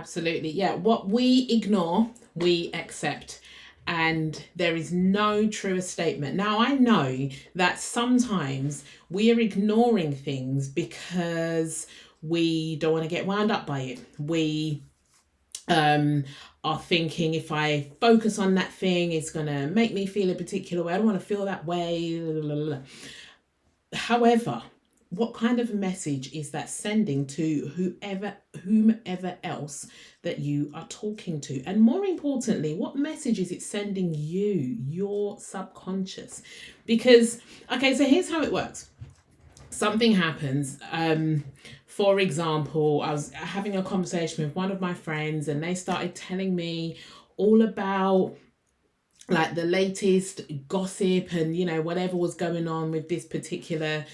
Absolutely. Yeah. What we ignore, we accept. And there is no truer statement. Now, I know that sometimes we are ignoring things because we don't want to get wound up by it. We um, are thinking, if I focus on that thing, it's going to make me feel a particular way. I don't want to feel that way. However, what kind of message is that sending to whomever else that you are talking to? And more importantly, what message is it sending you, your subconscious? Because, okay, so here's how it works. Something happens. For example, I was having a conversation with one of my friends and they started telling me all about like the latest gossip and whatever was going on with this particular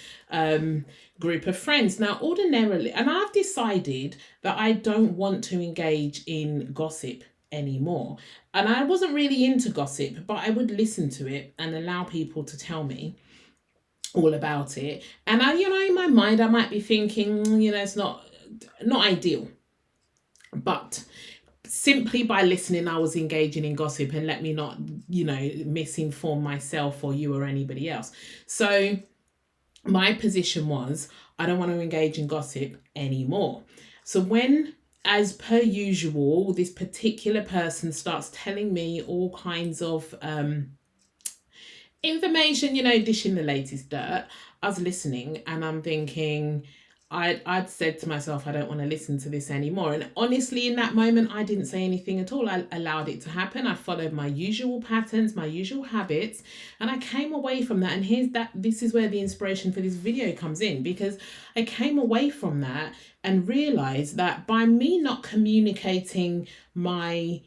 group of friends. Now, ordinarily, and I've decided that I don't want to engage in gossip anymore, and I wasn't really into gossip, but I would listen to it and allow people to tell me all about it. And I, in my mind, I might be thinking, it's not ideal, but simply by listening, I was engaging in gossip, and let me not, misinform myself or you or anybody else. So my position was, I don't want to engage in gossip anymore. So when, as per usual, this particular person starts telling me all kinds of information, dishing the latest dirt, I was listening and I'm thinking, I'd said to myself, I don't want to listen to this anymore. And honestly, in that moment, I didn't say anything at all. I allowed it to happen. I followed my usual patterns, my usual habits, and I came away from that. And this is where the inspiration for this video comes in, because I came away from that and realized that by me not communicating my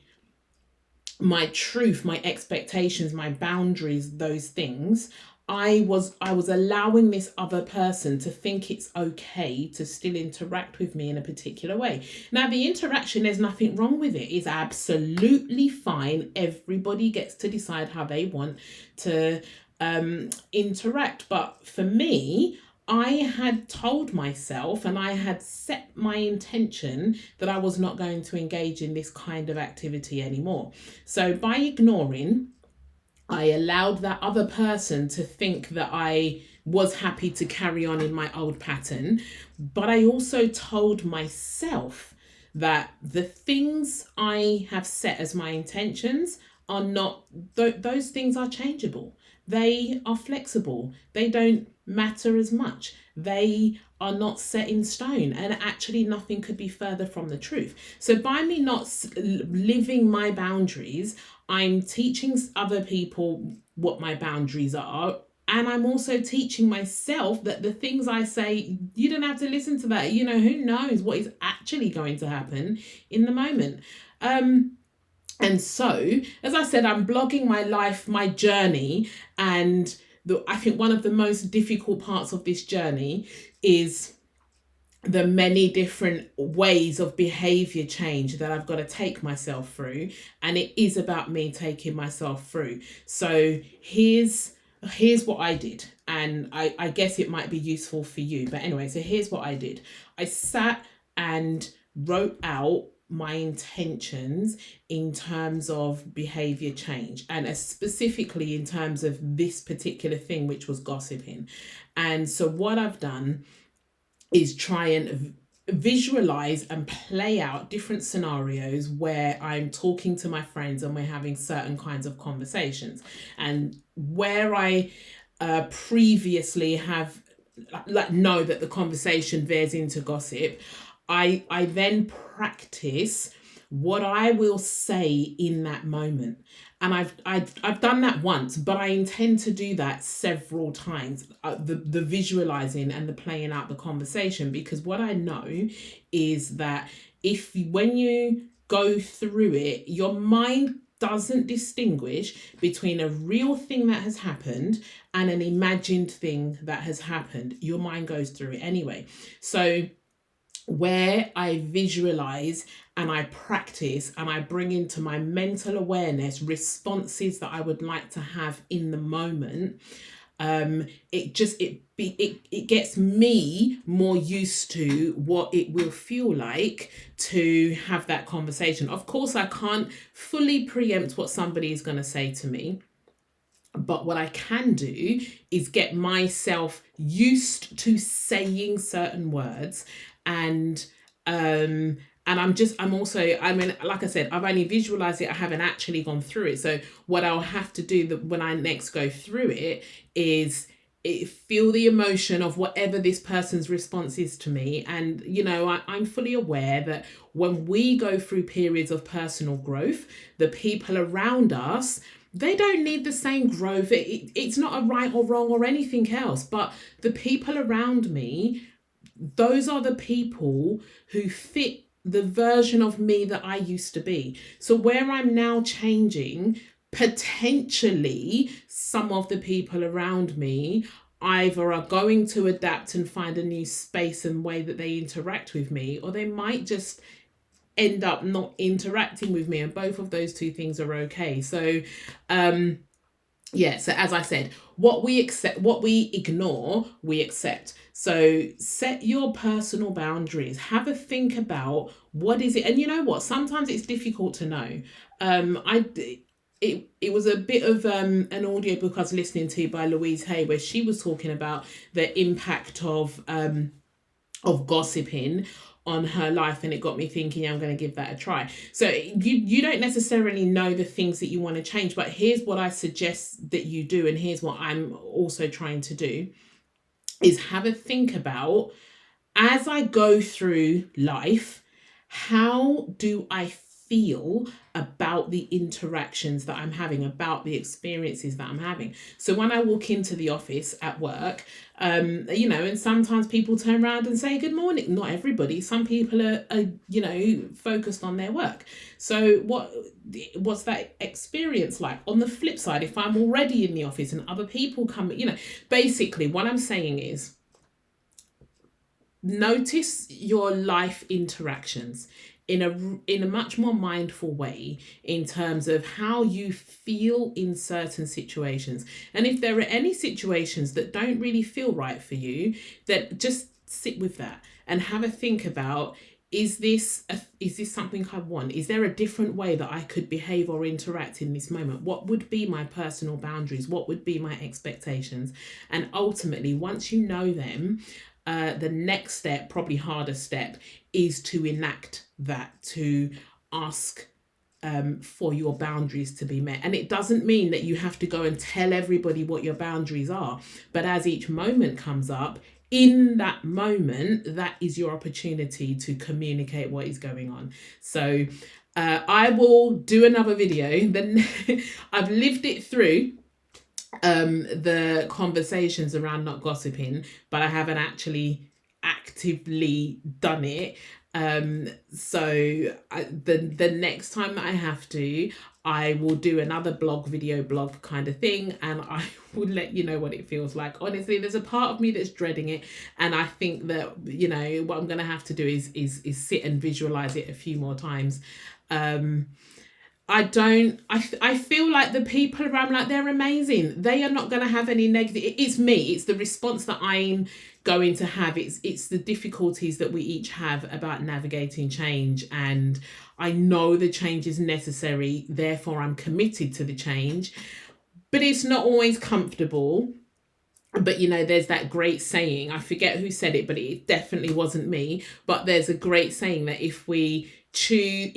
truth, my expectations, my boundaries, those things, I was allowing this other person to think it's okay to still interact with me in a particular way. Now, the interaction, there's nothing wrong with it. It's absolutely fine. Everybody gets to decide how they want to interact. But for me, I had told myself and I had set my intention that I was not going to engage in this kind of activity anymore. So by ignoring, I allowed that other person to think that I was happy to carry on in my old pattern. But I also told myself that the things I have set as my intentions are not, those things are changeable. They are flexible. They don't matter as much. They are not set in stone, and actually nothing could be further from the truth. So by me not living my boundaries, I'm teaching other people what my boundaries are. And I'm also teaching myself that the things I say, you don't have to listen to that. Who knows what is actually going to happen in the moment. And so, as I said, I'm blogging my life, my journey. And I think one of the most difficult parts of this journey is the many different ways of behavior change that I've got to take myself through. And it is about me taking myself through. So here's what I did. And I guess it might be useful for you. But anyway, so here's what I did. I sat and wrote out my intentions in terms of behavior change, and specifically in terms of this particular thing, which was gossiping. And so what I've done is try and visualize and play out different scenarios where I'm talking to my friends and we're having certain kinds of conversations, and where I previously have know that the conversation veers into gossip, I then practice what I will say in that moment. And I've done that once, but I intend to do that several times. The visualizing and the playing out the conversation, because what I know is that when you go through it, your mind doesn't distinguish between a real thing that has happened and an imagined thing that has happened. Your mind goes through it anyway. So where I visualize and I practice and I bring into my mental awareness responses that I would like to have in the moment, It gets me more used to what it will feel like to have that conversation. Of course, I can't fully preempt what somebody is going to say to me, but what I can do is get myself used to saying certain words. And um and I'm also, I mean, like I said, I've only visualized it, I haven't actually gone through it. So what I'll have to do when I next go through it is feel the emotion of whatever this person's response is to me. And I'm fully aware that when we go through periods of personal growth, the people around us, they don't need the same growth. It's not a right or wrong or anything else, but the people around me, those are the people who fit the version of me that I used to be. So where I'm now changing, potentially some of the people around me either are going to adapt and find a new space and way that they interact with me, or they might just end up not interacting with me, and both of those two things are okay. So so as I said, what we accept, what we ignore, we accept. So set your personal boundaries. Have a think about what is it. And you know what? Sometimes it's difficult to know. It was a bit of an audiobook I was listening to by Louise Hay, where she was talking about the impact of gossiping on her life, and it got me thinking, I'm going to give that a try. So you don't necessarily know the things that you want to change, but here's what I suggest that you do, and here's what I'm also trying to do, is have a think about, as I go through life, how do I feel about the interactions that I'm having, about the experiences that I'm having. So when I walk into the office at work, and sometimes people turn around and say good morning. Not everybody. Some people are focused on their work. So what's that experience like? On the flip side, if I'm already in the office and other people come, basically what I'm saying is, notice your life interactions in a much more mindful way, in terms of how you feel in certain situations. And if there are any situations that don't really feel right for you, then just sit with that and have a think about, is this something I want? Is there a different way that I could behave or interact in this moment? What would be my personal boundaries? What would be my expectations? And ultimately, once you know them, the next step, probably harder step, is to enact that, to ask for your boundaries to be met. And it doesn't mean that you have to go and tell everybody what your boundaries are, but as each moment comes up, in that moment, that is your opportunity to communicate what is going on. So I will do another video. Then I've lived it through, the conversations around not gossiping, but I haven't actually actively done it. The next time that I have to, I will do another blog kind of thing, and I will let you know what it feels like. Honestly, there's a part of me that's dreading it, and I think that what I'm gonna have to do is sit and visualize it a few more times. I feel like the people around, like, they're amazing. They are not going to have any negative. It's me. It's the response that I'm going to have. It's the difficulties that we each have about navigating change. And I know the change is necessary. Therefore, I'm committed to the change. But it's not always comfortable. But there's that great saying, I forget who said it, but it definitely wasn't me. But there's a great saying that if we choose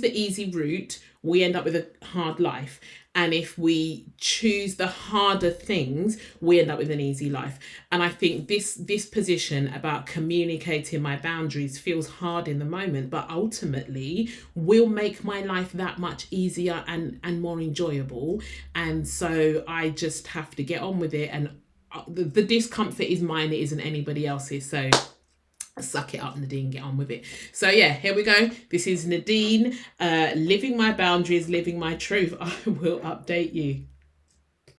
the easy route, we end up with a hard life. And if we choose the harder things, we end up with an easy life. And I think this position about communicating my boundaries feels hard in the moment, but ultimately will make my life that much easier and more enjoyable. And so I just have to get on with it. And the discomfort is mine, it isn't anybody else's. So suck it up, Nadine, get on with it. So yeah, here we go. This is Nadine, living my boundaries, living my truth. I will update you.